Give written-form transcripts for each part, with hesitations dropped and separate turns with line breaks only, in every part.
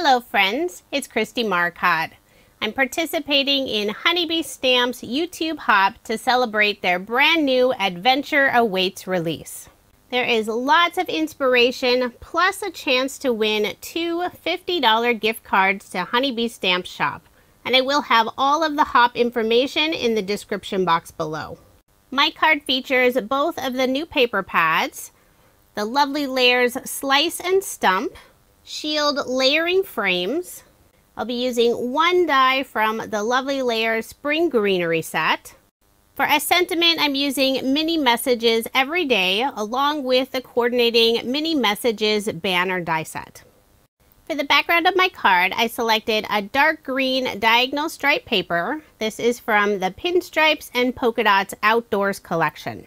Hello friends, it's Kristie Marcotte. I'm participating in Honeybee Stamp's YouTube Hop to celebrate their brand new Adventure Awaits release. There is lots of inspiration plus a chance to win two $50 gift cards to Honeybee Stamp Shop, and I will have all of the Hop information in the description box below. My card features both of the new paper pads, the lovely layers Slice and Stump, shield layering frames. I'll be using one die from the lovely layers Spring Greenery set. For a sentiment, I'm using mini messages every day along with the coordinating mini messages banner die set. For the background of my card, I selected a dark green diagonal stripe paper. This is from the Pinstripes and Polka Dots Outdoors collection.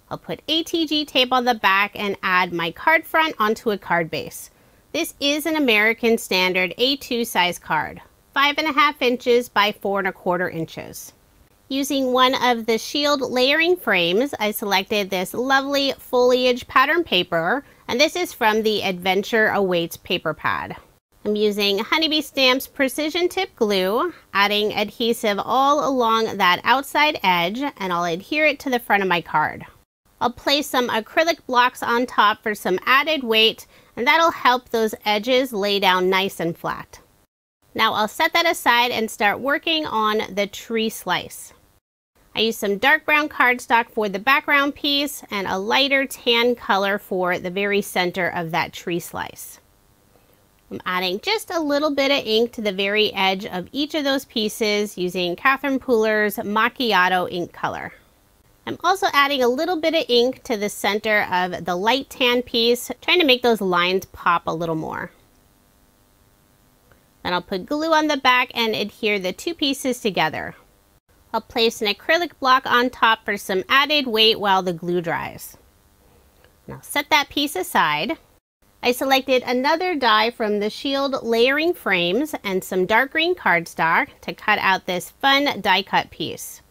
I'll put ATG tape on the back and add my card front onto a card base. This is an American Standard A2 size card, 5.5 inches by 4.25 inches. Using one of the shield layering frames, I selected this lovely foliage pattern paper, and this is from the Adventure Awaits paper pad. I'm using Honeybee Stamp's precision tip glue, adding adhesive all along that outside edge, and I'll adhere it to the front of my card. I'll place some acrylic blocks on top for some added weight, and that'll help those edges lay down nice and flat. Now I'll set that aside and start working on the tree slice. I use some dark brown cardstock for the background piece and a lighter tan color for the very center of that tree slice. I'm adding just a little bit of ink to the very edge of each of those pieces using Catherine Pooler's Macchiato ink color. I'm also adding a little bit of ink to the center of the light tan piece, trying to make those lines pop a little more. Then I'll put glue on the back and adhere the two pieces together. I'll place an acrylic block on top for some added weight while the glue dries. Now set that piece aside. I selected another die from the shield layering frames and some dark green cardstock to cut out this fun die cut piece.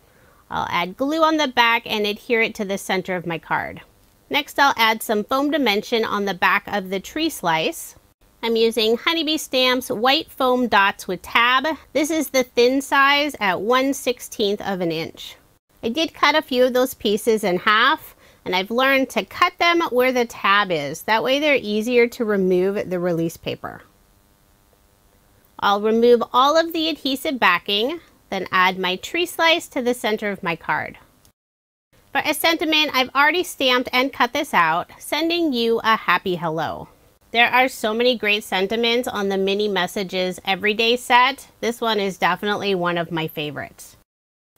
I'll add glue on the back and adhere it to the center of my card. Next, I'll add some foam dimension on the back of the tree slice. I'm using Honeybee Stamp's white foam dots with tab. This is the thin size at 1/16 of an inch. I did cut a few of those pieces in half, and I've learned to cut them where the tab is. That way they're easier to remove the release paper. I'll remove all of the adhesive backing, then add my tree slice to the center of my card. For a sentiment, I've already stamped and cut this out, sending you a happy hello. There are so many great sentiments on the mini messages everyday set. This one is definitely one of my favorites.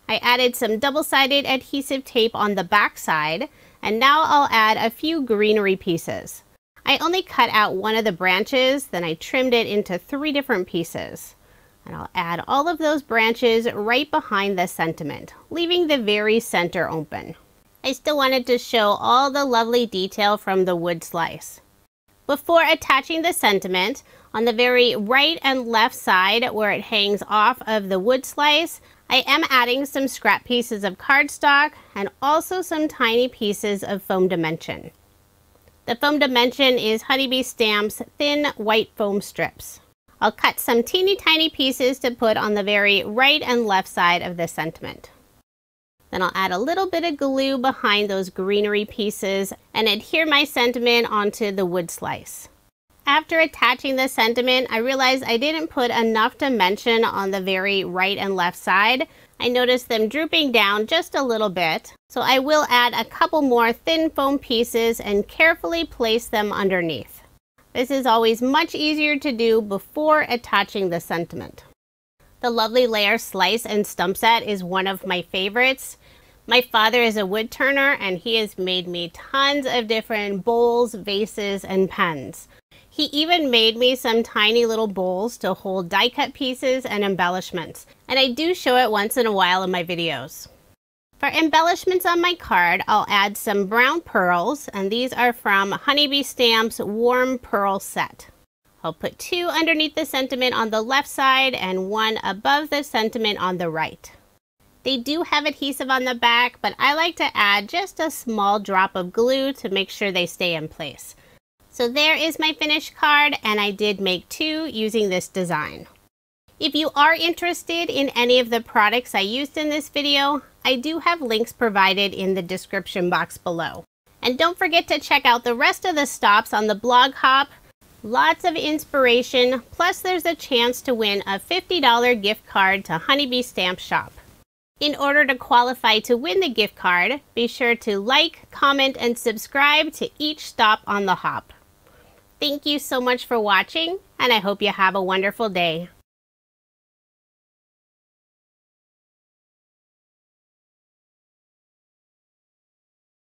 I added some double-sided adhesive tape on the back side, and now I'll add a few greenery pieces. I only cut out one of the branches, then I trimmed it into 3 different pieces. And I'll add all of those branches right behind the sentiment, leaving the very center open. I still wanted to show all the lovely detail from the wood slice. Before attaching the sentiment, on the very right and left side where it hangs off of the wood slice, I am adding some scrap pieces of cardstock and also some tiny pieces of foam dimension. The foam dimension is Honeybee Stamp's thin white foam strips. I'll cut some teeny tiny pieces to put on the very right and left side of the sentiment. Then I'll add a little bit of glue behind those greenery pieces and adhere my sentiment onto the wood slice. After attaching the sentiment, I realized I didn't put enough dimension on the very right and left side. I noticed them drooping down just a little bit, so I will add a couple more thin foam pieces and carefully place them underneath. This is always much easier to do before attaching the sentiment. The lovely layer Slice and Stump set is one of my favorites. My father is a wood turner and he has made me tons of different bowls, vases, and pens. He even made me some tiny little bowls to hold die cut pieces and embellishments, and I do show it once in a while in my videos. For embellishments on my card, I'll add some brown pearls, and these are from Honeybee Stamp's Warm Pearl set. I'll put 2 underneath the sentiment on the left side and 1 above the sentiment on the right. They do have adhesive on the back, but I like to add just a small drop of glue to make sure they stay in place. So there is my finished card, and I did make 2 using this design. If you are interested in any of the products I used in this video, I do have links provided in the description box below. And don't forget to check out the rest of the stops on the blog hop. Lots of inspiration, plus there's a chance to win a $50 gift card to Honeybee Stamp Shop. In order to qualify to win the gift card, be sure to like, comment, and subscribe to each stop on the hop. Thank you so much for watching, and I hope you have a wonderful day.